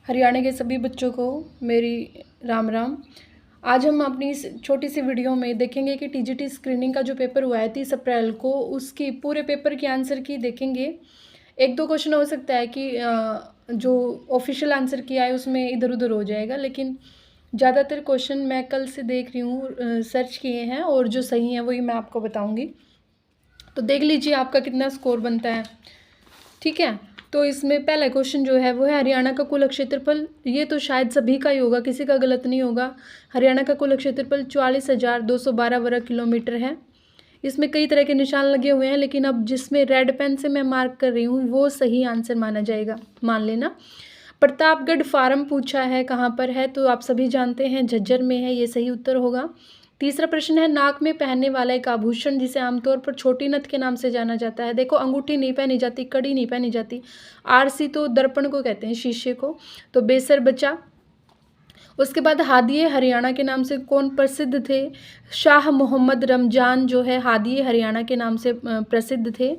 हरियाणा के सभी बच्चों को मेरी राम राम। आज हम अपनी इस छोटी सी वीडियो में देखेंगे कि टीजीटी स्क्रीनिंग का जो पेपर हुआ है 30 अप्रैल को, उसकी पूरे पेपर की आंसर की देखेंगे। एक दो क्वेश्चन हो सकता है कि जो ऑफिशियल आंसर किया है उसमें इधर उधर हो जाएगा, लेकिन ज़्यादातर क्वेश्चन मैं कल से देख रही हूँ, सर्च किए हैं और जो सही हैं वही मैं आपको बताऊँगी। तो देख लीजिए आपका कितना स्कोर बनता है। ठीक है, तो इसमें पहला क्वेश्चन जो है वो है हरियाणा का कुल क्षेत्रफल। ये तो शायद सभी का ही होगा, किसी का गलत नहीं होगा। हरियाणा का कुल क्षेत्रफल 44,212 वर्ग किलोमीटर है। इसमें कई तरह के निशान लगे हुए हैं, लेकिन अब जिसमें रेड पेन से मैं मार्क कर रही हूँ वो सही आंसर माना जाएगा, मान लेना। प्रतापगढ़ फार्म पूछा है, कहाँ पर है, तो आप सभी जानते हैं झज्जर में है, ये सही उत्तर होगा। तीसरा प्रश्न है नाक में पहनने वाला एक आभूषण जिसे आमतौर पर छोटी नथ के नाम से जाना जाता है। देखो, अंगूठी नहीं पहनी जाती, कड़ी नहीं पहनी जाती। आरसी तो दर्पण को कहते हैं, शीशे को, तो बेसर बचा। उसके बाद हादिए हरियाणा के नाम से कौन प्रसिद्ध थे? शाह मोहम्मद रमजान जो है हादिए हरियाणा के नाम से प्रसिद्ध थे।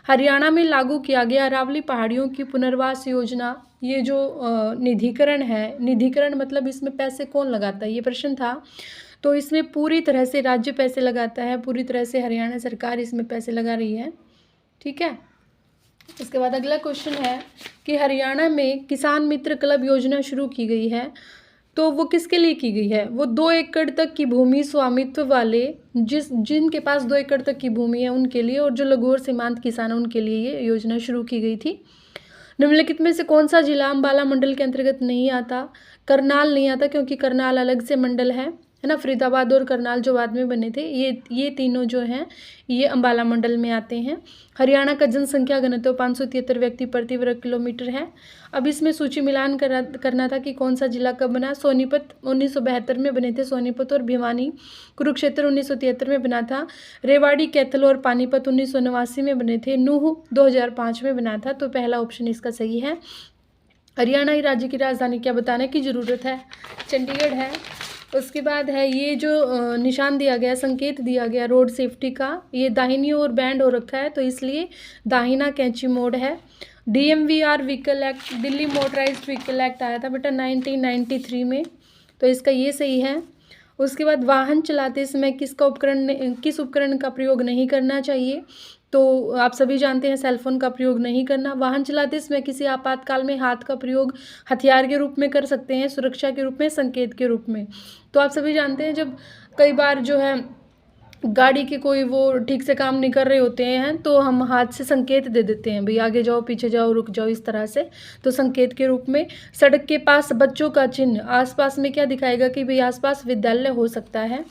हरियाणा में लागू किया गया अरावली पहाड़ियों की पुनर्वास योजना, ये जो निधिकरण है, निधिकरण मतलब इसमें पैसे कौन लगाता है, ये प्रश्न था। तो इसमें पूरी तरह से राज्य पैसे लगाता है, पूरी तरह से हरियाणा सरकार इसमें पैसे लगा रही है। ठीक है, इसके बाद अगला क्वेश्चन है कि हरियाणा में किसान मित्र क्लब योजना शुरू की गई है, तो वो किसके लिए की गई है? वो 2 एकड़ तक की भूमि स्वामित्व वाले, जिनके पास 2 एकड़ तक की भूमि है उनके लिए, और जो लघु और सीमांत किसान है उनके लिए ये योजना शुरू की गई थी। निम्नलिखित में से कौन सा जिला अंबाला मंडल के अंतर्गत नहीं आता? करनाल नहीं आता, क्योंकि करनाल अलग से मंडल है ना। फरीदाबाद और करनाल जो बाद में बने थे, ये तीनों जो हैं ये अंबाला मंडल में आते हैं। हरियाणा का जनसंख्या घनत्व 573 व्यक्ति प्रति वर्ग किलोमीटर है। अब इसमें सूची मिलान करना था कि कौन सा जिला कब बना। सोनीपत 1972 में बने थे सोनीपत और भिवानी। कुरुक्षेत्र 1973 में बना था। रेवाड़ी, कैथल और पानीपत 1989 में बने थे। नूह 2005 में बना था। तो पहला ऑप्शन इसका सही है। हरियाणा ही राज्य की राजधानी क्या बताने की ज़रूरत है? चंडीगढ़ है। उसके बाद है ये जो निशान दिया गया, संकेत दिया गया रोड सेफ्टी का, ये दाहिनी ओर बैंड हो रखा है, तो इसलिए दाहिना कैंची मोड़ है। DMVR vehicle act, Delhi motorised vehicle act आया था बेटा 1993 में, तो इसका ये सही है। उसके बाद वाहन चलाते समय किस उपकरण का प्रयोग नहीं करना चाहिए? तो आप सभी जानते हैं सेलफोन का प्रयोग नहीं करना। वाहन चलाते समय किसी आपातकाल में हाथ का प्रयोग हथियार के रूप में कर सकते हैं, सुरक्षा के रूप में, संकेत के रूप में। तो आप सभी जानते हैं जब कई बार जो है गाड़ी के कोई वो ठीक से काम नहीं कर रहे होते हैं तो हम हाथ से संकेत दे देते हैं, भाई आगे जाओ, पीछे जाओ, रुक जाओ, इस तरह से, तो संकेत के रूप में। सड़क के पास बच्चों का चिन्ह आसपास में क्या दिखाएगा कि भाई आसपास विद्यालय हो सकता है।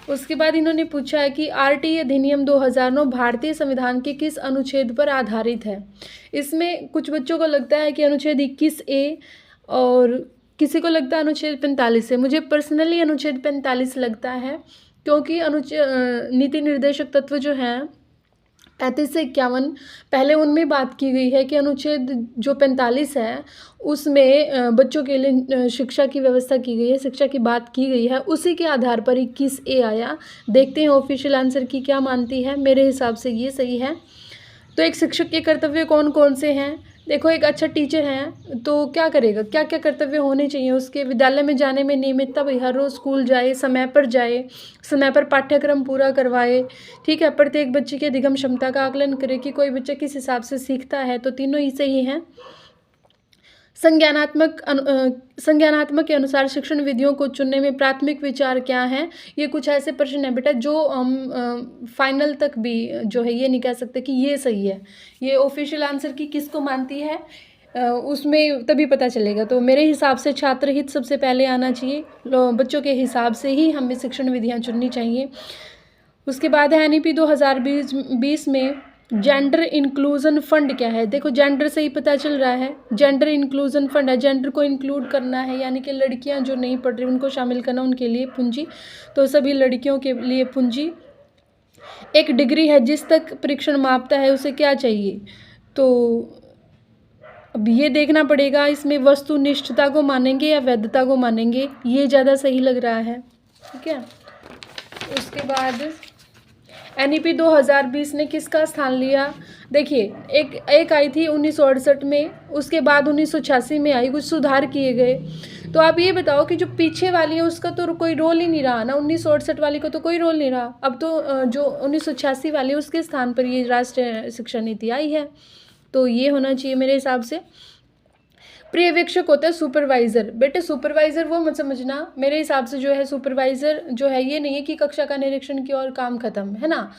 उसके बाद इन्होंने पूछा है कि RT अधिनियम 2009 भारतीय संविधान के किस अनुच्छेद पर आधारित है? इसमें कुछ बच्चों को लगता है कि अनुच्छेद 21A और किसी को लगता है अनुच्छेद 45 है। मुझे पर्सनली अनुच्छेद 45 लगता है, क्योंकि नीति निर्देशक तत्व जो हैं 35 से 51, पहले उनमें बात की गई है कि अनुच्छेद जो 45 है उसमें बच्चों के लिए शिक्षा की व्यवस्था की गई है, शिक्षा की बात की गई है, उसी के आधार पर 21A आया। देखते हैं ऑफिशियल आंसर की क्या मानती है। मेरे हिसाब से ये सही है। तो एक शिक्षक के कर्तव्य कौन कौन से हैं? देखो, एक अच्छा टीचर है तो क्या करेगा, क्या क्या कर्तव्य होने चाहिए उसके? विद्यालय में जाने में नियमितता, भाई हर रोज़ स्कूल जाए, जाए, समय पर पाठ्यक्रम पूरा करवाए। ठीक है, प्रत्येक बच्चे की अधिगम क्षमता का आकलन करे कि कोई बच्चा किस हिसाब से सीखता है, तो तीनों ही सही हैं। संज्ञानात्मक के अनुसार शिक्षण विधियों को चुनने में प्राथमिक विचार क्या है? ये कुछ ऐसे प्रश्न है बेटा जो हम फाइनल तक भी जो है ये नहीं कह सकते कि ये सही है। ये ऑफिशियल आंसर की किसको मानती है उसमें तभी पता चलेगा। तो मेरे हिसाब से छात्र हित सबसे पहले आना चाहिए, बच्चों के हिसाब से ही हमें शिक्षण विधियाँ चुननी चाहिए। उसके बाद है NEP 2020 में जेंडर इंक्लूजन फंड क्या है? देखो, जेंडर से ही पता चल रहा है, जेंडर इंक्लूजन फंड है, जेंडर को इंक्लूड करना है, यानी कि लड़कियां जो नहीं पढ़ रही उनको शामिल करना, उनके लिए पूंजी, तो सभी लड़कियों के लिए पूंजी। एक डिग्री है जिस तक परीक्षण मापता है उसे क्या चाहिए? तो अब ये देखना पड़ेगा, इसमें वस्तुनिष्ठता को मानेंगे या वैधता को मानेंगे, ये ज़्यादा सही लग रहा है। ठीक है, उसके बाद NEP 2020 ने किसका स्थान लिया? देखिए, एक आई थी 1968 में, उसके बाद 1986 में आई, कुछ सुधार किए गए। तो आप ये बताओ कि जो पीछे वाली है उसका तो कोई रोल ही नहीं रहा ना, 1968 वाली का तो कोई रोल नहीं रहा। अब तो जो 1986 वाली है उसके स्थान पर ये राष्ट्रीय शिक्षा नीति आई है। तो ये होना चाहिए मेरे हिसाब से। पर्यवेक्षक होता है सुपरवाइज़र। बेटे सुपरवाइज़र वो मत समझना, मेरे हिसाब से जो है सुपरवाइज़र जो है ये नहीं है कि कक्षा का निरीक्षण किया और काम ख़त्म, है ना।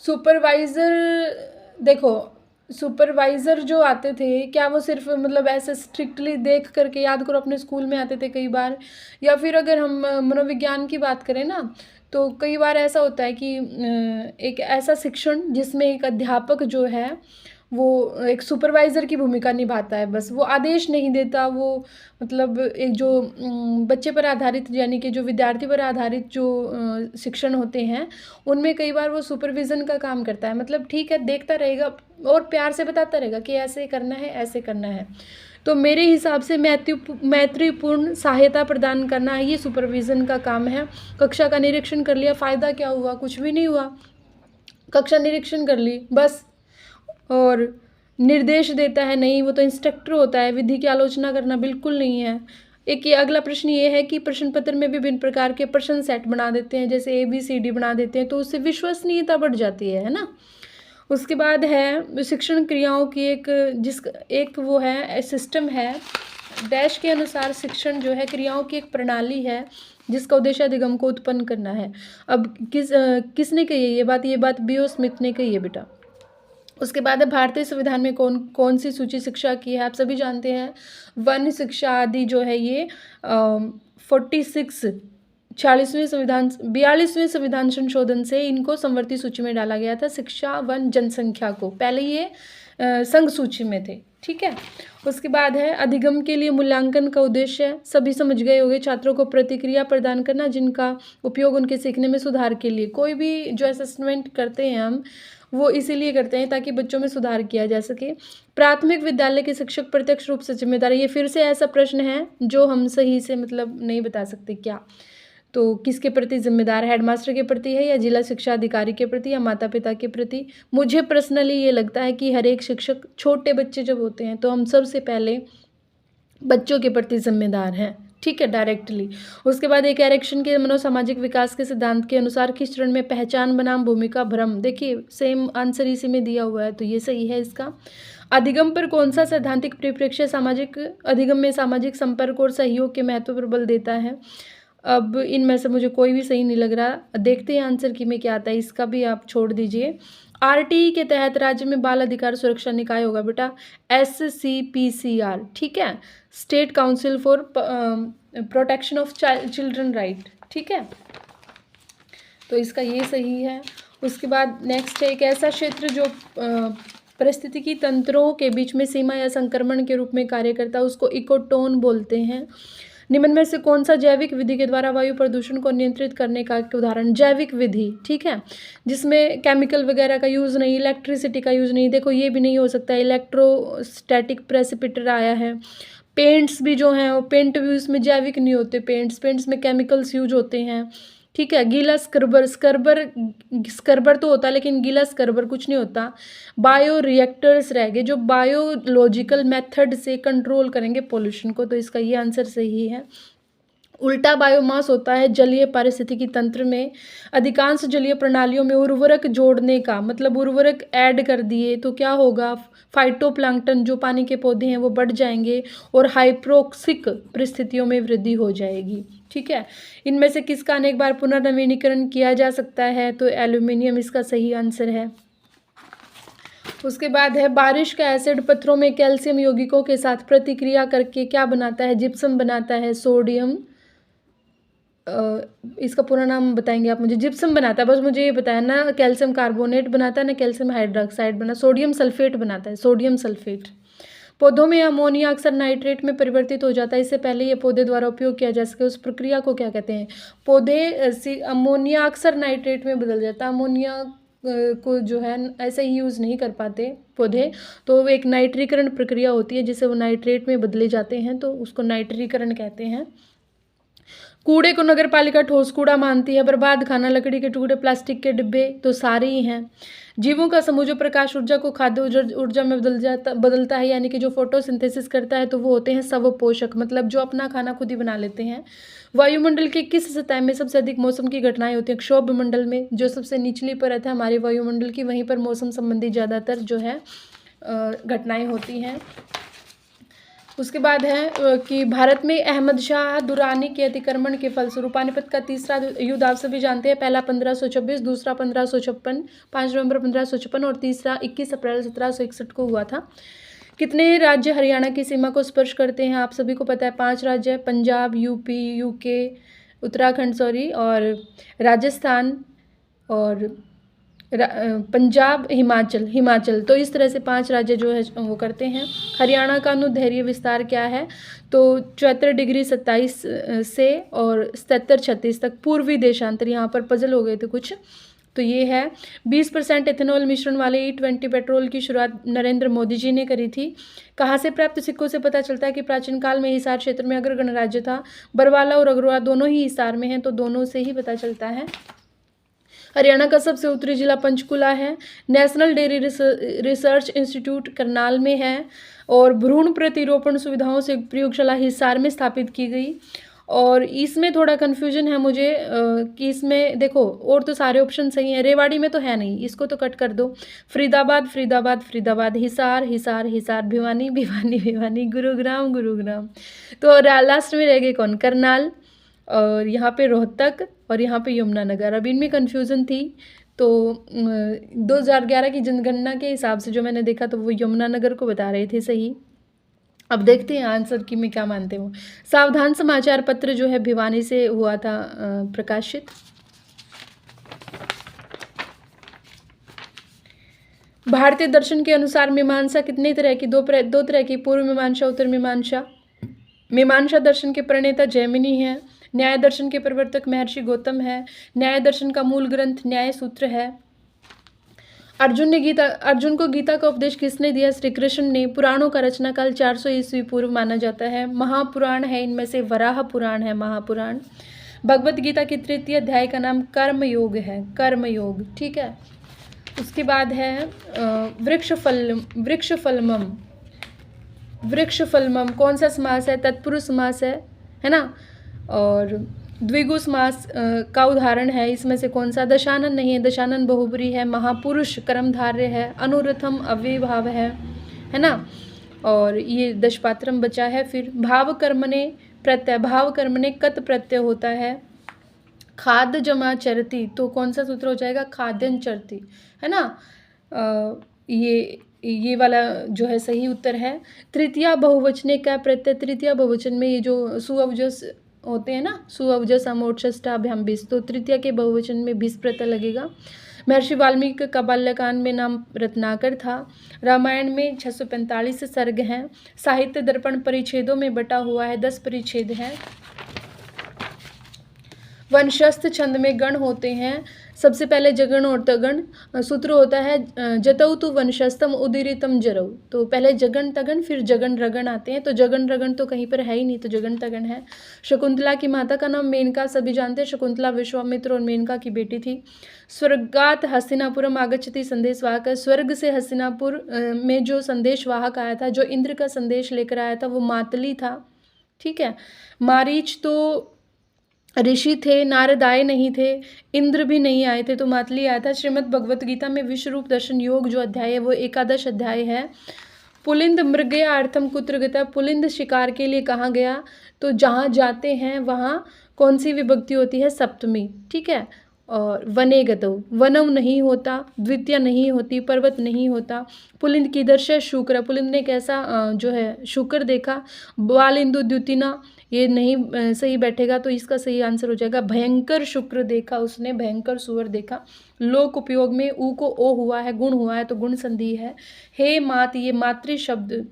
सुपरवाइज़र देखो, सुपरवाइज़र जो आते थे क्या वो सिर्फ मतलब ऐसे स्ट्रिक्टली देख करके, याद करो अपने स्कूल में आते थे कई बार, या फिर अगर हम मनोविज्ञान की बात करें ना, तो कई बार ऐसा होता है कि एक ऐसा शिक्षण जिसमें एक अध्यापक जो है वो एक सुपरवाइज़र की भूमिका निभाता है, बस वो आदेश नहीं देता, वो मतलब एक जो बच्चे पर आधारित यानी कि जो विद्यार्थी पर आधारित जो शिक्षण होते हैं उनमें कई बार वो सुपरविज़न का काम करता है। मतलब ठीक है, देखता रहेगा और प्यार से बताता रहेगा कि ऐसे करना है, ऐसे करना है। तो मेरे हिसाब से मैत्रीपूर्ण सहायता प्रदान करना है, ये सुपरविज़न का काम है। कक्षा का निरीक्षण कर लिया, फ़ायदा क्या हुआ? कुछ भी नहीं हुआ। कक्षा निरीक्षण कर ली बस, और निर्देश देता है नहीं, वो तो इंस्ट्रक्टर होता है। विधि की आलोचना करना बिल्कुल नहीं है। एक ये अगला प्रश्न ये है कि प्रश्न पत्र में विभिन्न प्रकार के प्रश्न सेट बना देते हैं, जैसे ABCD बना देते हैं, तो उससे विश्वसनीयता बढ़ जाती है ना। उसके बाद है शिक्षण क्रियाओं की एक वो है सिस्टम है, डैश के अनुसार शिक्षण जो है क्रियाओं की एक प्रणाली है जिसका उद्देश्य अधिगम को उत्पन्न करना है। अब किसने कही है ये बात B.O. स्मिथ ने कही है बेटा। उसके बाद है भारतीय संविधान में कौन कौन सी सूची शिक्षा की है, आप सभी जानते हैं। वन शिक्षा आदि जो है ये 42वें संविधान संशोधन से इनको संवर्ती सूची में डाला गया था, शिक्षा वन जनसंख्या को। पहले ये संघ सूची में थे, ठीक है। उसके बाद है अधिगम के लिए मूल्यांकन का उद्देश्य सभी समझ गए होंगे, छात्रों को प्रतिक्रिया प्रदान करना जिनका उपयोग उनके सीखने में सुधार के लिए। कोई भी जो असेसमेंट करते हैं हम वो इसीलिए करते हैं ताकि बच्चों में सुधार किया जा सके। प्राथमिक विद्यालय के शिक्षक प्रत्यक्ष रूप से जिम्मेदार है। ये फिर से ऐसा प्रश्न है जो हम सही से मतलब नहीं बता सकते क्या, तो किसके प्रति जिम्मेदार है, हेडमास्टर के प्रति है या जिला शिक्षा अधिकारी के प्रति या माता पिता के प्रति। मुझे पर्सनली ये लगता है कि हर एक शिक्षक, छोटे बच्चे जब होते हैं तो हम सबसे पहले बच्चों के प्रति जिम्मेदार हैं, ठीक है, डायरेक्टली। उसके बाद एक एरिक्सन के मनोसामाजिक विकास के सिद्धांत के अनुसार किस चरण में पहचान बनाम भूमिका भ्रम, देखिए सेम आंसर इसी में दिया हुआ है तो ये सही है इसका। अधिगम पर कौन सा सैद्धांतिक परिप्रेक्ष्य सामाजिक अधिगम में सामाजिक संपर्क और सहयोग के महत्व पर बल देता है। अब इनमें से मुझे कोई भी सही नहीं लग रहा, देखते हैं आंसर की में क्या आता है, इसका भी आप छोड़ दीजिए। RTE के तहत राज्य में बाल अधिकार सुरक्षा निकाय होगा बेटा, SCPCR, ठीक है, state council for protection of children right, ठीक है, तो इसका ये सही है। उसके बाद नेक्स्ट है एक ऐसा क्षेत्र जो परिस्थितिकी तंत्रों के बीच में सीमा या संक्रमण के रूप में कार्य करता है, उसको इकोटोन बोलते हैं। निम्न में से कौन सा जैविक विधि के द्वारा वायु प्रदूषण को नियंत्रित करने का एक उदाहरण, जैविक विधि, ठीक है, जिसमें केमिकल वगैरह का यूज़ नहीं, इलेक्ट्रिसिटी का यूज़ नहीं। देखो ये भी नहीं हो सकता, इलेक्ट्रोस्टैटिक प्रेसिपिटर आया है। पेंट्स भी जो हैं वो पेंट भी उसमें जैविक नहीं होते, पेंट्स में केमिकल्स यूज होते हैं, ठीक है। गीला स्क्रबर तो होता है लेकिन गीला स्क्रबर कुछ नहीं होता। बायो रिएक्टर्स रह गए जो बायोलॉजिकल मेथड से कंट्रोल करेंगे पोल्यूशन को, तो इसका ये आंसर सही है। उल्टा बायोमास होता है जलीय पारिस्थितिकी तंत्र में। अधिकांश जलीय प्रणालियों में उर्वरक जोड़ने का मतलब उर्वरक ऐड कर दिए तो क्या होगा, फाइटोप्लैंक्टन जो पानी के पौधे हैं वो बढ़ जाएंगे और हाइप्रोक्सिक परिस्थितियों में वृद्धि हो जाएगी, ठीक है। इनमें से किसका अनेक बार पुनर्नवीनीकरण किया जा सकता है, तो एल्यूमिनियम इसका सही आंसर है। उसके बाद है बारिश का एसिड पत्थरों में कैल्शियम यौगिकों के साथ प्रतिक्रिया करके क्या बनाता है, जिप्सम बनाता है, सोडियम इसका पूरा नाम बताएंगे आप मुझे, जिप्सम बनाता है, बस मुझे ये बताया ना कैल्शियम कार्बोनेट बनाता है ना कैल्शियम हाइड्रोक्साइड बना, सोडियम सल्फेट बनाता है, सोडियम सल्फेट। पौधों में अमोनिया अक्सर नाइट्रेट में परिवर्तित हो जाता है, इससे पहले ये पौधे द्वारा उपयोग किया जा सके उस प्रक्रिया को क्या कहते हैं। पौधे अमोनिया अक्सर नाइट्रेट में बदल जाता है, अमोनिया को जो है ऐसे ही यूज़ नहीं कर पाते पौधे, तो एक नाइट्रीकरण प्रक्रिया होती है जिससे वो नाइट्रेट में बदले जाते हैं, तो उसको नाइट्रीकरण कहते हैं। कूड़े को नगर पालिका ठोस कूड़ा मानती है। बर्बाद खाना, लकड़ी के टुकड़े, प्लास्टिक के डिब्बे तो सारे ही हैं। जीवों का समूह जो प्रकाश ऊर्जा को खाद्य ऊर्जा में बदलता है, यानी कि जो फोटोसिंथेसिस करता है, तो वो होते हैं स्वपोषक, मतलब जो अपना खाना खुद ही बना लेते हैं। वायुमंडल के किस सतह में सबसे अधिक मौसम की घटनाएं होती हैं? क्षोभ मंडल में, जो सबसे निचली परत है हमारे वायुमंडल की, वहीं पर मौसम संबंधी ज़्यादातर जो है घटनाएं होती हैं। उसके बाद है कि भारत में अहमद शाह दुरानी के अतिक्रमण के फलस्वरूप पानीपत का तीसरा युद्ध आप सभी जानते हैं। पहला 1526, दूसरा 1556, 5 नवंबर 1556 और तीसरा 21 अप्रैल 1761 को हुआ था। कितने राज्य हरियाणा की सीमा को स्पर्श करते हैं? आप सभी को पता है 5 राज्य है, पंजाब, यूपी, यूके, उत्तराखंड और राजस्थान और पंजाब, हिमाचल। तो इस तरह से 5 राज्य जो है वो करते हैं। हरियाणा का अनुदैर्घ्य विस्तार क्या है? तो 74 डिग्री 27 से और 77 36 तक। पूर्वी देशांतर, यहाँ पर पजल हो गए थे कुछ, तो ये है। 20% एथेनॉल मिश्रण वाले E20 पेट्रोल की शुरुआत नरेंद्र मोदी जी ने करी थी। कहाँ से प्राप्त सिक्कों से पता चलता है कि प्राचीन काल में हिसार क्षेत्र में अग्र गणराज्य था? बरवाला और अग्रवाल दोनों ही हिसार में हैं, तो दोनों से ही पता चलता है। हरियाणा का सबसे उत्तरी जिला पंचकुला है। National dairy research institute Karnal में है और भ्रूण प्रतिरोपण सुविधाओं से प्रयोगशाला हिसार में स्थापित की गई। और इसमें थोड़ा कन्फ्यूजन है मुझे कि इसमें देखो और तो सारे ऑप्शन सही हैं, रेवाड़ी में तो है नहीं, इसको तो कट कर दो। फरीदाबाद, हिसार, भिवानी, गुरुग्राम। तो लास्ट में रह गए कौन? करनाल, और यहाँ पे रोहतक और यहाँ पे यमुनानगर। अब इनमें कन्फ्यूज़न थी, तो 2011 की जनगणना के हिसाब से जो मैंने देखा तो वो यमुनानगर को बता रहे थे सही। अब देखते हैं आंसर की में क्या मानते हो। सावधान समाचार पत्र जो है भिवानी से हुआ था प्रकाशित। भारतीय दर्शन के अनुसार मीमांसा कितने तरह की? दो तरह की, पूर्व मीमांसा, उत्तर मीमांसा। मीमांसा दर्शन के प्रणेता जैमिनी है। न्याय दर्शन के प्रवर्तक महर्षि गौतम है। न्याय दर्शन का मूल ग्रंथ न्याय सूत्र है। अर्जुन को गीता का उपदेश किसने दिया? श्री कृष्ण ने। पुराणों का रचना काल 400 ईस्वी पूर्व माना जाता है। महापुराण है, इनमें से वराह पुराण है महापुराण। भगवत गीता की तृतीय अध्याय का नाम कर्मयोग है, कर्मयोग, ठीक है। उसके बाद है वृक्षफलमम कौन सा समास है? तत्पुरुष समास है ना। और द्विगु समास का उदाहरण है, इसमें से कौन सा? दशानन नहीं है, दशानन बहुब्री है। महापुरुष कर्मधार्य है। अनुरथम अव्ययभाव है ना। और ये दशपात्रम बचा है। फिर भाव कर्मणे कत प्रत्यय होता है। खाद जमा चरती, तो कौन सा सूत्र हो जाएगा? खाद्यन चरती, है ना। ये वाला जो है सही उत्तर है। तृतीया बहुवचने का प्रत्यय, तृतीया बहुवचन में ये जो सुअवजस होते हैं ना, सुअवजस अमोक्षष्टाभ्याम बीस, तो तृतीया के बहुवचन में 20 प्रत्यय लगेगा। महर्षि वाल्मीकि का बाल्यकांड में नाम रत्नाकर था। रामायण में 645 सर्ग हैं। साहित्य दर्पण परिच्छेदों में बटा हुआ है, 10 परिच्छेद हैं। वंशस्थ छंद में गण होते हैं। सबसे पहले जगण और तगण। सूत्र होता है जतौ तु वंशस्थम उदीरितम जरौ, तो पहले जगन तगन फिर जगन रगण आते हैं। तो जगन रगण तो कहीं पर है ही नहीं, तो जगन तगन है। शकुंतला की माता का नाम मेनका, सभी जानते हैं। शकुंतला विश्वामित्र और मेनका की बेटी थी। स्वर्गात हस्तिनापुरम आगच्छति संदेशवाहक, स्वर्ग से हस्तिनापुर में जो संदेशवाहक आया था, जो इंद्र का संदेश लेकर आया था, वो मातली था, ठीक है। मारीच तो ऋषि थे, नारद आए नहीं थे, इंद्र भी नहीं आए थे, तो मातली आया था। श्रीमद् भगवत गीता में विश्वरूप दर्शन योग जो अध्याय है वो 11 अध्याय है। पुलिंद मृगया अर्थम कुत्र गता, पुलिंद शिकार के लिए कहाँ गया? तो जहाँ जाते हैं वहाँ कौन सी विभक्ति होती है? सप्तमी, ठीक है। और वने गतौ, वनम नहीं होता, द्वितीय नहीं होती, पर्वत नहीं होता। पुलिंद की दर्शय शुक्र, पुलिंद ने कैसा जो है शुक्र देखा। बालिंदु द्युतिना, ये नहीं सही बैठेगा, तो इसका सही आंसर हो जाएगा भयंकर शुक्र देखा उसने, भयंकर सुअर देखा। लोक उपयोग में ऊ को ओ हुआ है, गुण हुआ है, तो गुण संधि है। हे मात, ये मातृ शब्द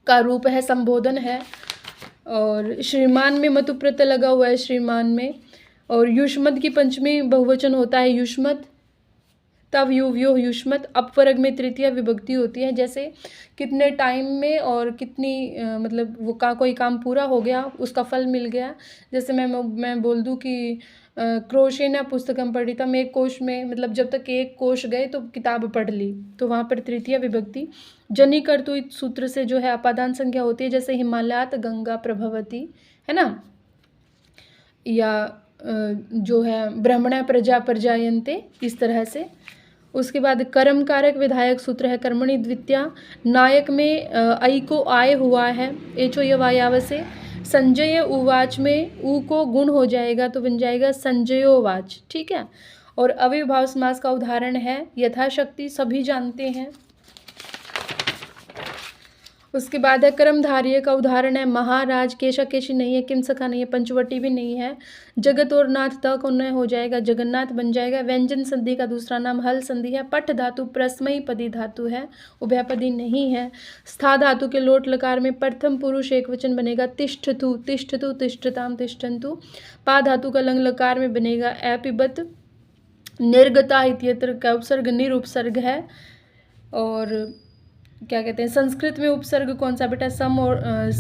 का रूप है, संबोधन है। और श्रीमान में मतु प्रत्यय लगा हुआ है, श्रीमान में। और युष्मद की पंचमी बहुवचन होता है युष्मद। तव युव्यो युष्मत अपवर्ग में तृतीय विभक्ति होती है, जैसे कितने टाइम में और कितनी मतलब वो कोई काम पूरा हो गया, उसका फल मिल गया। जैसे मैं बोल दूँ कि क्रोशेन पुस्तकम पढ़ितम, एक कोश में मतलब जब तक एक कोश गए तो किताब पढ़ ली, तो वहाँ पर तृतीय विभक्ति। जनी कर्तुत सूत्र से जो है अपादान संख्या होती है, जैसे हिमालयात गंगा प्रभवती, है ना, या जो है ब्रह्मणा प्रजा प्रजायन्ते, इस तरह से। उसके बाद कर्म कारक विधायक सूत्र है कर्मणि द्वितीया, नायक में ऐ को आय हुआ है, एचो ये वायाव से। संजय उवाच में ऊ को गुण हो जाएगा तो बन जाएगा संजयोवाच, ठीक है। और अविभाव समास का उदाहरण है यथाशक्ति, सभी जानते हैं। उसके बाद है कर्मधारय का उदाहरण है महाराज, केशा केशी नहीं है, किम सखा नहीं है, पंचवटी भी नहीं है। जगत और नाथ तक उन्नय हो जाएगा, जगन्नाथ बन जाएगा। व्यंजन संधि का दूसरा नाम हल संधि है। पठ धातु प्रस्मयी पदी धातु है, उभयपदी नहीं है। स्था धातु के लोट लकार में प्रथम पुरुष एक वचन बनेगा तिष्ठतु, तिष्ठतु तिष्ठताम तिष्ठन्तु। पा धातु का लंग लकार में बनेगा अपिबत। निर्गता इत्यत्र का उपसर्ग निरुपसर्ग है। और क्या कहते हैं, संस्कृत में उपसर्ग कौन सा बेटा, सम, और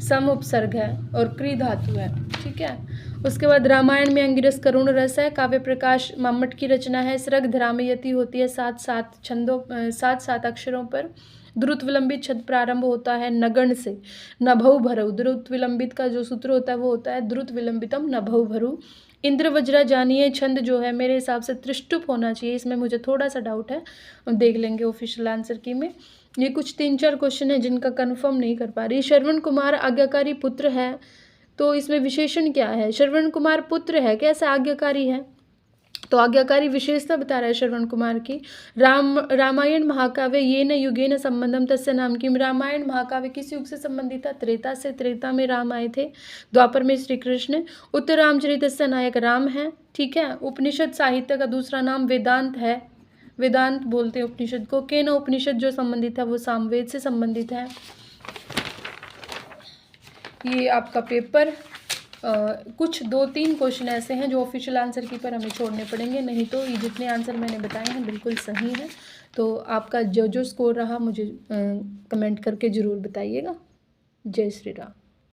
सम उपसर्ग है और क्री धातु है, ठीक है। उसके बाद रामायण में अंगिरस करुण रस है। काव्य प्रकाश मामट की रचना है। स्रग धरामयति होती है 7-7 छंदों 7-7 अक्षरों पर। द्रुत विलंबित छंद प्रारंभ होता है नगण से, नभौ भरौ। द्रुत विलंबित का जो सूत्र होता है वो होता है द्रुत विलंबितम नभौ भरु। इंद्र वज्रा जानिए छंद जो है मेरे हिसाब से त्रिष्टुप होना चाहिए, इसमें मुझे थोड़ा सा डाउट है, देख लेंगे ऑफिशियल आंसर की में। ये कुछ 3-4 क्वेश्चन है जिनका कंफर्म नहीं कर पा रही। श्रवण कुमार आज्ञाकारी पुत्र है, तो इसमें विशेषण क्या है, श्रवण कुमार पुत्र है, कैसा आज्ञाकारी है, तो आज्ञाकारी विशेषता बता रहा है श्रवण कुमार की। रामायण महाकाव्य ये न युगे न संबंधम तस्य नाम की। रामायण महाकाव्य किस युग से संबंधित था, त्रेता से। त्रेता में राम आए थे, द्वापर में श्री कृष्ण। उत्तर रामचरितस्य नायक राम है, ठीक है। उपनिषद साहित्य का दूसरा नाम वेदांत है, वेदांत बोलते हैं उपनिषद को। केन उपनिषद जो संबंधित है वो सामवेद से संबंधित है। ये आपका पेपर कुछ 2-3 क्वेश्चन ऐसे हैं जो ऑफिशियल आंसर की पर हमें छोड़ने पड़ेंगे, नहीं तो ये जितने आंसर मैंने बताए हैं बिल्कुल सही है। तो आपका जो स्कोर रहा मुझे कमेंट करके ज़रूर बताइएगा। जय श्री राम।